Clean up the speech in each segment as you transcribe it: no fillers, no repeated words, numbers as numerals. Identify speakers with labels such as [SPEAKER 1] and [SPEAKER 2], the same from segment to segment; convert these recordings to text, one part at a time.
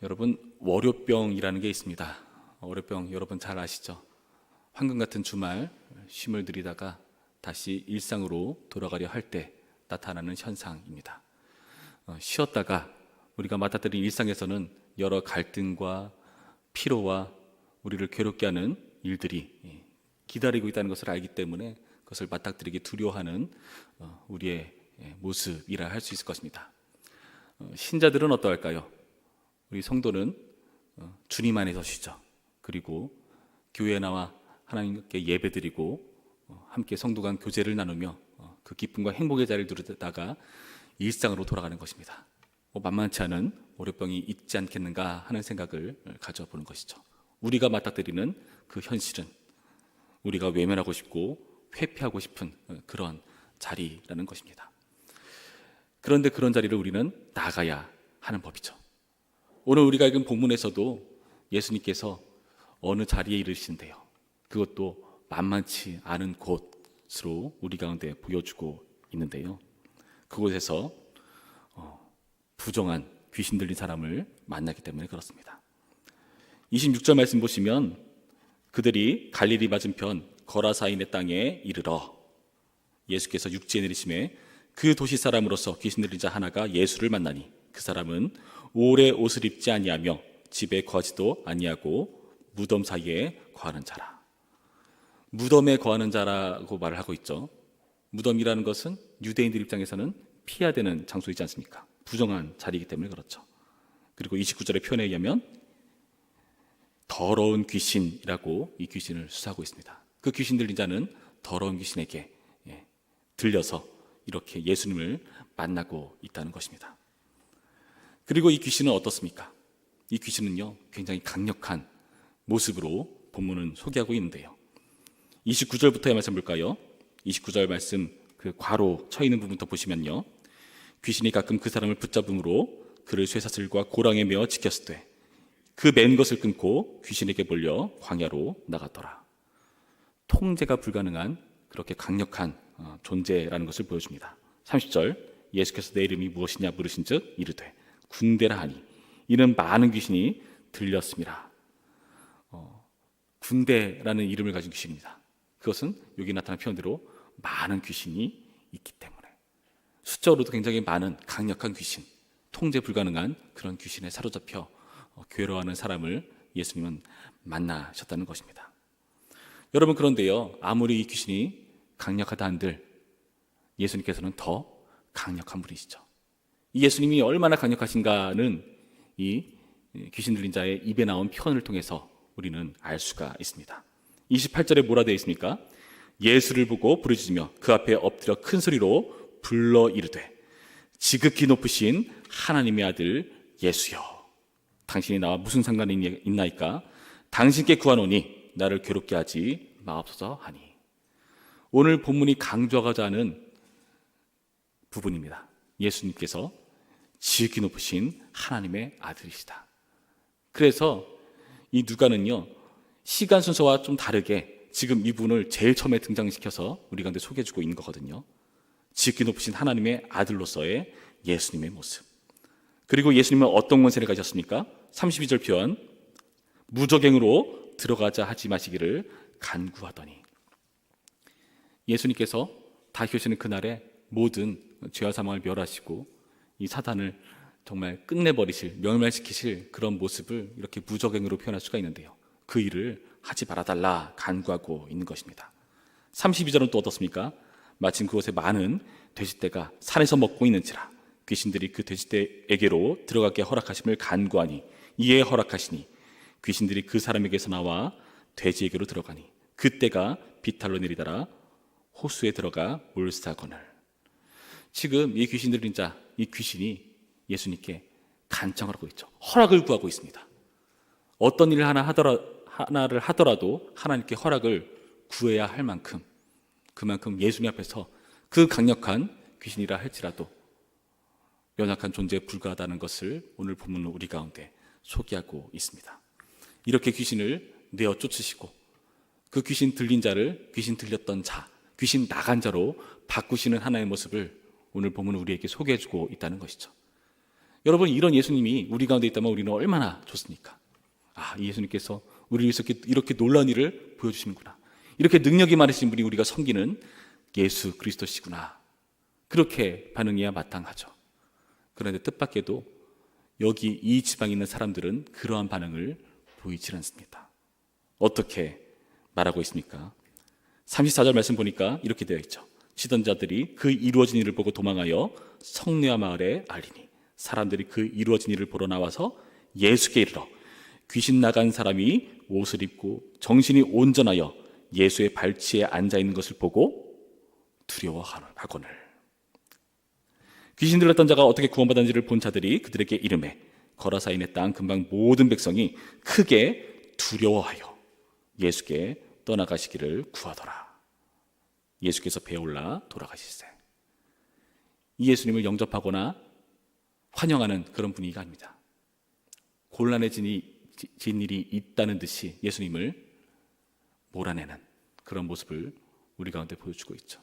[SPEAKER 1] 여러분, 월요병이라는 게 있습니다. 월요병 여러분 잘 아시죠? 황금 같은 주말 쉼을 들이다가 다시 일상으로 돌아가려 할 때 나타나는 현상입니다. 쉬었다가 우리가 맞닥뜨린 일상에서는 여러 갈등과 피로와 우리를 괴롭게 하는 일들이 기다리고 있다는 것을 알기 때문에 그것을 맞닥뜨리기 두려워하는 우리의 모습이라 할 수 있을 것입니다. 신자들은 어떠할까요? 우리 성도는 주님 안에서 쉬죠. 그리고 교회에 나와 하나님께 예배드리고 함께 성도 간 교제를 나누며 그 기쁨과 행복의 자리를 누리다가 일상으로 돌아가는 것입니다. 만만치 않은 월요병이 있지 않겠는가 하는 생각을 가져보는 것이죠. 우리가 맞닥뜨리는 그 현실은 우리가 외면하고 싶고 회피하고 싶은 그런 자리라는 것입니다. 그런데 그런 자리를 우리는 나가야 하는 법이죠. 오늘 우리가 읽은 본문에서도 예수님께서 어느 자리에 이르신대요. 그것도 만만치 않은 곳으로 우리 가운데 보여주고 있는데요. 그곳에서 부정한 귀신 들린 사람을 만나기 때문에 그렇습니다. 26절 말씀 보시면 그들이 갈릴리 맞은편 거라사인의 땅에 이르러 예수께서 육지에 내리심에 그 도시 사람으로서 귀신 들린 자 하나가 예수를 만나니 그 사람은 오래 옷을 입지 아니하며 집에 거하지도 아니하고 무덤 사이에 거하는 자라. 무덤에 거하는 자라고 말을 하고 있죠. 무덤이라는 것은 유대인들 입장에서는 피해야 되는 장소이지 않습니까? 부정한 자리이기 때문에 그렇죠. 그리고 29절의 표현에 의하면 더러운 귀신이라고 이 귀신을 수사하고 있습니다. 그 귀신 들린 자는 더러운 귀신에게 들려서 이렇게 예수님을 만나고 있다는 것입니다. 그리고 이 귀신은 어떻습니까? 이 귀신은요, 굉장히 강력한 모습으로 본문은 소개하고 있는데요. 29절부터의 말씀 볼까요? 29절 말씀 그 괄호 쳐 있는 부분부터 보시면요. 귀신이 가끔 그 사람을 붙잡음으로 그를 쇠사슬과 고랑에 메어 지켰을 때 그 맨 것을 끊고 귀신에게 몰려 광야로 나갔더라. 통제가 불가능한 그렇게 강력한 존재라는 것을 보여줍니다. 30절 예수께서 내 이름이 무엇이냐 물으신즉 이르되 군대라 하니 이는 많은 귀신이 들렸습니다. 군대라는 이름을 가진 귀신입니다. 그것은 여기 나타난 표현대로 많은 귀신이 있기 때문에 숫자로도 굉장히 많은 강력한 귀신, 통제 불가능한 그런 귀신에 사로잡혀 괴로워하는 사람을 예수님은 만나셨다는 것입니다. 여러분, 그런데요, 아무리 이 귀신이 강력하다 한들 예수님께서는 더 강력한 분이시죠. 이 예수님이 얼마나 강력하신가는 이 귀신 들린 자의 입에 나온 표현을 통해서 우리는 알 수가 있습니다. 28절에 뭐라 되어 있습니까? 예수를 보고 부르짖으며 그 앞에 엎드려 큰 소리로 불러 이르되 지극히 높으신 하나님의 아들 예수여, 당신이 나와 무슨 상관이 있나이까? 당신께 구하노니 나를 괴롭게 하지 마옵소서 하니. 오늘 본문이 강조하고자 하는 부분입니다. 예수님께서 지극히 높으신 하나님의 아들이시다. 그래서 이 누가는요, 시간 순서와 좀 다르게 지금 이분을 제일 처음에 등장시켜서 우리 가운데 소개해주고 있는 거거든요. 지극히 높으신 하나님의 아들로서의 예수님의 모습. 그리고 예수님은 어떤 권세를 가졌습니까? 32절 표현, 무저갱으로 들어가자 하지 마시기를 간구하더니. 예수님께서 다시 오시는 그날에 모든 죄와 사망을 멸하시고 이 사단을 정말 끝내버리실, 멸말시키실 그런 모습을 이렇게 무저갱으로 표현할 수가 있는데요. 그 일을 하지 말아달라 간구하고 있는 것입니다. 32절은 또 어떻습니까? 마침 그곳에 많은 돼지떼가 산에서 먹고 있는지라 귀신들이 그 돼지떼에게로 들어가게 허락하심을 간구하니 이에 허락하시니 귀신들이 그 사람에게서 나와 돼지에게로 들어가니 그때가 비탈로 내리다라 호수에 들어가 몰사거늘. 지금 이 귀신 들린 자, 이 귀신이 예수님께 간청을 하고 있죠. 허락을 구하고 있습니다. 어떤 일을 하나를 하더라도 하나님께 허락을 구해야 할 만큼, 그만큼 예수님 앞에서 그 강력한 귀신이라 할지라도 연약한 존재에 불과하다는 것을 오늘 본문은 우리 가운데 소개하고 있습니다. 이렇게 귀신을 내어 쫓으시고 그 귀신 들린 자를 귀신 들렸던 자, 귀신 나간 자로 바꾸시는 하나의 모습을 오늘 본문은 우리에게 소개해주고 있다는 것이죠. 여러분, 이런 예수님이 우리 가운데 있다면 우리는 얼마나 좋습니까? 이 예수님께서 우리를 위해서 이렇게 놀라운 일을 보여주시는구나. 이렇게 능력이 많으신 분이 우리가 섬기는 예수 그리스도시구나. 그렇게 반응해야 마땅하죠. 그런데 뜻밖에도 여기 이 지방에 있는 사람들은 그러한 반응을 보이질 않습니다. 어떻게 말하고 있습니까? 34절 말씀 보니까 이렇게 되어 있죠. 치던 자들이 그 이루어진 일을 보고 도망하여 성내와 마을에 알리니 사람들이 그 이루어진 일을 보러 나와서 예수께 이르러 귀신 나간 사람이 옷을 입고 정신이 온전하여 예수의 발치에 앉아 있는 것을 보고 두려워하거늘. 귀신 들렸던 자가 어떻게 구원받았는지를 본 자들이 그들에게 이르매 거라사인의 땅 근방 모든 백성이 크게 두려워하여 예수께 떠나가시기를 구하더라. 예수께서 배올라 돌아가실세. 이 예수님을 영접하거나 환영하는 그런 분위기가 아닙니다. 곤란해진 일이 있다는 듯이 예수님을 몰아내는 그런 모습을 우리 가운데 보여주고 있죠.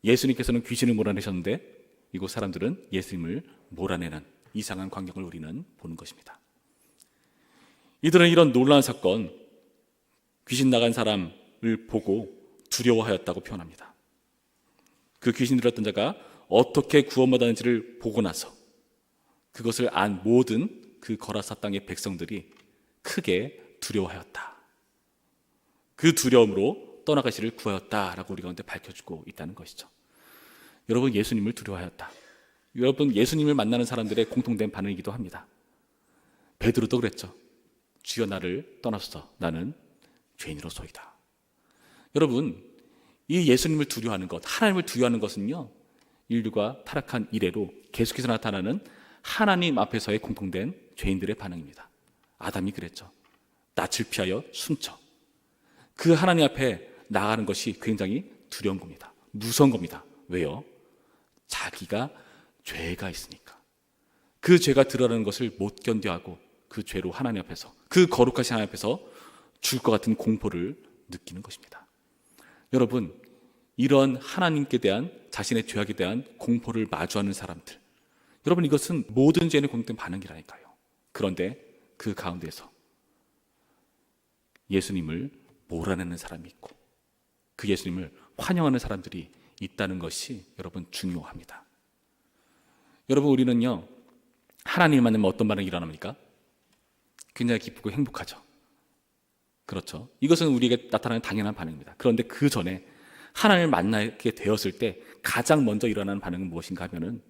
[SPEAKER 1] 예수님께서는 귀신을 몰아내셨는데 이곳 사람들은 예수님을 몰아내는 이상한 광경을 우리는 보는 것입니다. 이들은 이런 놀라운 사건, 귀신 나간 사람을 보고 두려워하였다고 표현합니다. 그 귀신 들었던 자가 어떻게 구원받았는지를 보고 나서 그것을 안 모든 그 거라사 땅의 백성들이 크게 두려워하였다. 그 두려움으로 떠나가시를 구하였다라고 우리 가운데 밝혀주고 있다는 것이죠. 여러분, 예수님을 두려워하였다. 여러분, 예수님을 만나는 사람들의 공통된 반응이기도 합니다. 베드로도 그랬죠. 주여 나를 떠나소서 나는 죄인으로소이다. 여러분, 이 예수님을 두려워하는 것, 하나님을 두려워하는 것은요, 인류가 타락한 이래로 계속해서 나타나는 하나님 앞에서의 공통된 죄인들의 반응입니다. 아담이 그랬죠. 낯을 피하여 숨죠. 그 하나님 앞에 나가는 것이 굉장히 두려운 겁니다. 무서운 겁니다. 왜요? 자기가 죄가 있으니까. 그 죄가 드러나는 것을 못 견뎌하고 그 죄로 하나님 앞에서, 그 거룩하신 하나님 앞에서 죽을 것 같은 공포를 느끼는 것입니다. 여러분, 이런 하나님께 대한 자신의 죄악에 대한 공포를 마주하는 사람들, 여러분, 이것은 모든 죄인의 공통된 반응이라니까요. 그런데 그 가운데서 예수님을 몰아내는 사람이 있고 그 예수님을 환영하는 사람들이 있다는 것이 여러분 중요합니다. 여러분, 우리는요, 하나님을 만나면 어떤 반응이 일어납니까? 굉장히 기쁘고 행복하죠. 그렇죠. 이것은 우리에게 나타나는 당연한 반응입니다. 그런데 그 전에 하나님을 만나게 되었을 때 가장 먼저 일어나는 반응은 무엇인가 하면은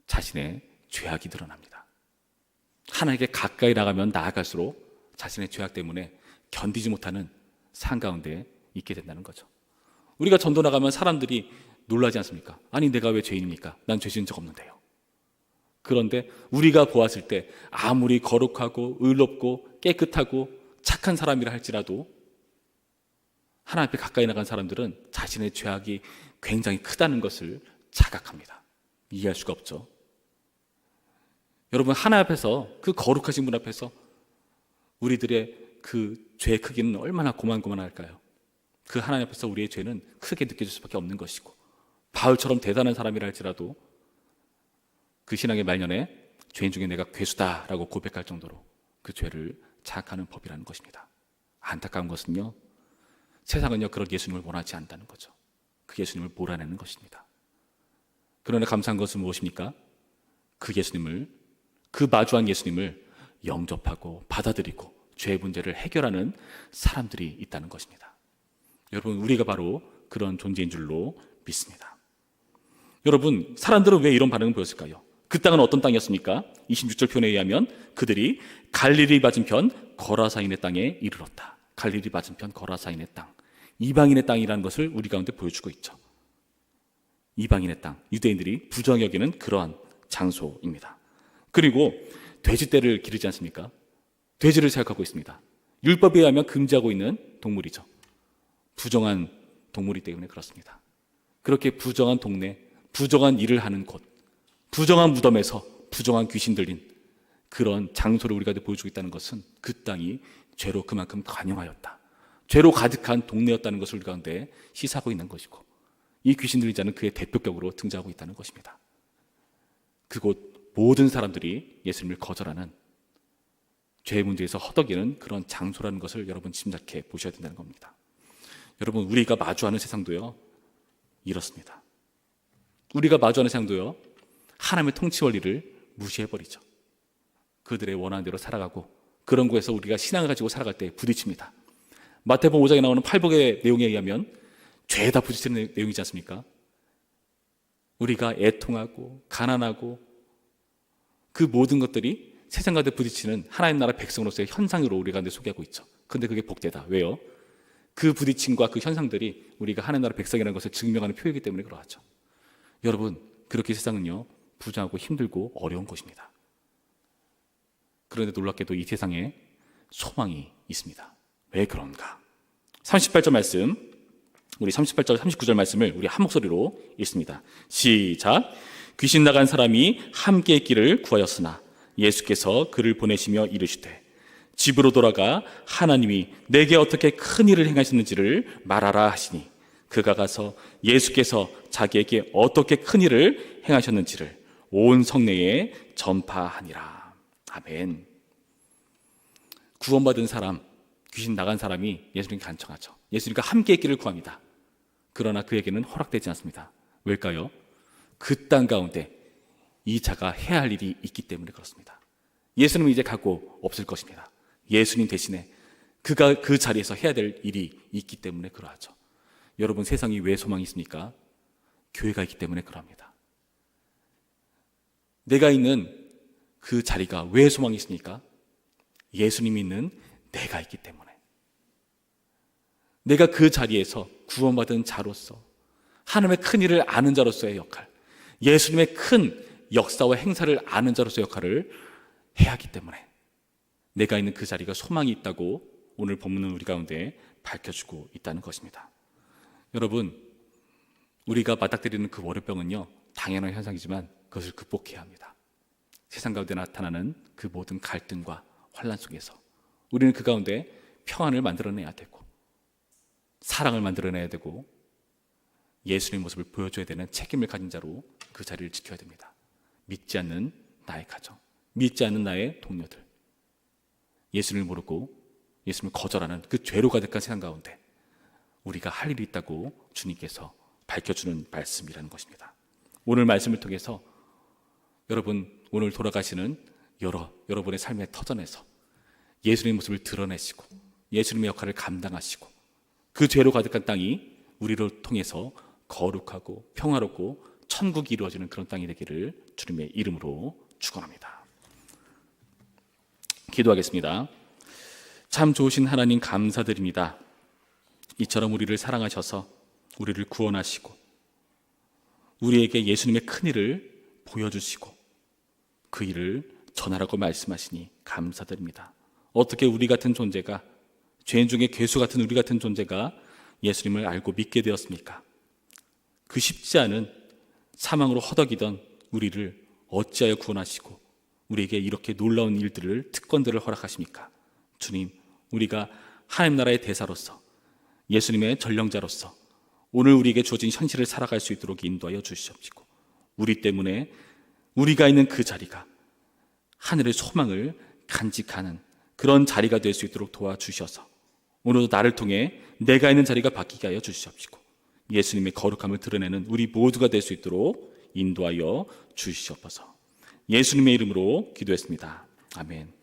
[SPEAKER 1] 자신의 죄악이 드러납니다. 하나님께 가까이 나가면 나아갈수록 자신의 죄악 때문에 견디지 못하는 삶 가운데 있게 된다는 거죠. 우리가 전도 나가면 사람들이 놀라지 않습니까? 아니, 내가 왜 죄인입니까? 난 죄 지은 적 없는데요. 그런데 우리가 보았을 때 아무리 거룩하고 의롭고 깨끗하고 착한 사람이라 할지라도 하나님 앞에 가까이 나간 사람들은 자신의 죄악이 굉장히 크다는 것을 자각합니다. 이해할 수가 없죠. 여러분, 하나님 앞에서, 그 거룩하신 분 앞에서 우리들의 그 죄의 크기는 얼마나 고만고만할까요? 그 하나님 앞에서 우리의 죄는 크게 느껴질 수밖에 없는 것이고, 바울처럼 대단한 사람이라 할지라도 그 신앙의 말년에 죄인 중에 내가 괴수다라고 고백할 정도로 그 죄를 자각하는 법이라는 것입니다. 안타까운 것은요, 세상은요 그런 예수님을 원하지 않는다는 거죠. 그 예수님을 몰아내는 것입니다. 그러나 감사한 것은 무엇입니까? 그 예수님을, 그 마주한 예수님을 영접하고 받아들이고 죄의 문제를 해결하는 사람들이 있다는 것입니다. 여러분, 우리가 바로 그런 존재인 줄로 믿습니다. 여러분, 사람들은 왜 이런 반응을 보였을까요? 그 땅은 어떤 땅이었습니까? 26절 표현에 의하면 그들이 갈릴리 맞은편 거라사인의 땅에 이르렀다. 갈릴리 맞은편 거라사인의 땅, 이방인의 땅이라는 것을 우리 가운데 보여주고 있죠. 이방인의 땅, 유대인들이 부정하게 여기는 그러한 장소입니다. 그리고 돼지떼를 기르지 않습니까? 돼지를 생각하고 있습니다. 율법에 의하면 금지하고 있는 동물이죠. 부정한 동물이기 때문에 그렇습니다. 그렇게 부정한 동네, 부정한 일을 하는 곳, 부정한 무덤에서 부정한 귀신 들린 그런 장소를 우리가 보여주고 있다는 것은 그 땅이 죄로 그만큼 관영하였다, 죄로 가득한 동네였다는 것을 우리 가운데 시사하고 있는 것이고, 이 귀신 들린 자는 그의 대표격으로 등장하고 있다는 것입니다. 그곳 모든 사람들이 예수님을 거절하는 죄의 문제에서 허덕이는 그런 장소라는 것을 여러분 짐작해 보셔야 된다는 겁니다. 여러분, 우리가 마주하는 세상도요 이렇습니다. 우리가 마주하는 세상도요 하나님의 통치 원리를 무시해버리죠. 그들의 원하는 대로 살아가고 그런 곳에서 우리가 신앙을 가지고 살아갈 때 부딪힙니다. 마태복음 5장에 나오는 팔복의 내용에 의하면 죄에다 부딪히는 내용이지 않습니까? 우리가 애통하고 가난하고 그 모든 것들이 세상 가운데 부딪히는 하나님 나라 백성으로서의 현상으로 우리 가운데 소개하고 있죠. 그런데 그게 복되다. 왜요? 그 부딪힘과 그 현상들이 우리가 하나님 나라 백성이라는 것을 증명하는 표이기 때문에 그러하죠. 여러분, 그렇게 세상은요 부정하고 힘들고 어려운 곳입니다. 그런데 놀랍게도 이 세상에 소망이 있습니다. 왜 그런가? 38절 말씀, 우리 38절 39절 말씀을 우리 한 목소리로 읽습니다. 시작. 귀신 나간 사람이 함께 있기를 구하였으나 예수께서 그를 보내시며 이르시되 집으로 돌아가 하나님이 내게 어떻게 큰 일을 행하셨는지를 말하라 하시니 그가 가서 예수께서 자기에게 어떻게 큰 일을 행하셨는지를 온 성내에 전파하니라. 아멘. 구원받은 사람, 귀신 나간 사람이 예수님께 간청하죠. 예수님과 함께 있기를 구합니다. 그러나 그에게는 허락되지 않습니다. 왜일까요? 그 땅 가운데 이 자가 해야 할 일이 있기 때문에 그렇습니다. 예수님은 이제 가고 없을 것입니다. 예수님 대신에 그가 그 자리에서 해야 될 일이 있기 때문에 그러하죠. 여러분, 세상이 왜 소망이 있습니까? 교회가 있기 때문에 그러합니다. 내가 있는 그 자리가 왜 소망이 있습니까? 예수님이 있는 내가 있기 때문에. 내가 그 자리에서 구원받은 자로서 하나님의 큰 일을 아는 자로서의 역할, 예수님의 큰 역사와 행사를 아는 자로서의 역할을 해야 하기 때문에 내가 있는 그 자리가 소망이 있다고 오늘 본문은 우리 가운데 밝혀주고 있다는 것입니다. 여러분, 우리가 맞닥뜨리는 그 월요병은요 당연한 현상이지만 그것을 극복해야 합니다. 세상 가운데 나타나는 그 모든 갈등과 환난 속에서 우리는 그 가운데 평안을 만들어내야 되고 사랑을 만들어내야 되고 예수님의 모습을 보여줘야 되는 책임을 가진 자로 그 자리를 지켜야 됩니다. 믿지 않는 나의 가정, 믿지 않는 나의 동료들, 예수님을 모르고 예수님을 거절하는 그 죄로 가득한 세상 가운데 우리가 할 일이 있다고 주님께서 밝혀주는 말씀이라는 것입니다. 오늘 말씀을 통해서 여러분, 오늘 돌아가시는 여러분의 삶의 터전에서 예수님의 모습을 드러내시고 예수님의 역할을 감당하시고 그 죄로 가득한 땅이 우리를 통해서 거룩하고 평화롭고 천국이 이루어지는 그런 땅이 되기를 주님의 이름으로 축원합니다. 기도하겠습니다. 참 좋으신 하나님 감사드립니다. 이처럼 우리를 사랑하셔서 우리를 구원하시고 우리에게 예수님의 큰 일을 보여주시고 그 일을 전하라고 말씀하시니 감사드립니다. 어떻게 우리 같은 존재가, 죄인 중에 괴수 같은 우리 같은 존재가 예수님을 알고 믿게 되었습니까? 그 쉽지 않은 사망으로 허덕이던 우리를 어찌하여 구원하시고 우리에게 이렇게 놀라운 일들을, 특권들을 허락하십니까? 주님, 우리가 하나님 나라의 대사로서 예수님의 전령자로서 오늘 우리에게 주어진 현실을 살아갈 수 있도록 인도하여 주시옵시고 우리 때문에 우리가 있는 그 자리가 하늘의 소망을 간직하는 그런 자리가 될 수 있도록 도와주셔서 오늘도 나를 통해 내가 있는 자리가 바뀌게 하여 주시옵시고 예수님의 거룩함을 드러내는 우리 모두가 될 수 있도록 인도하여 주시옵소서. 예수님의 이름으로 기도했습니다. 아멘.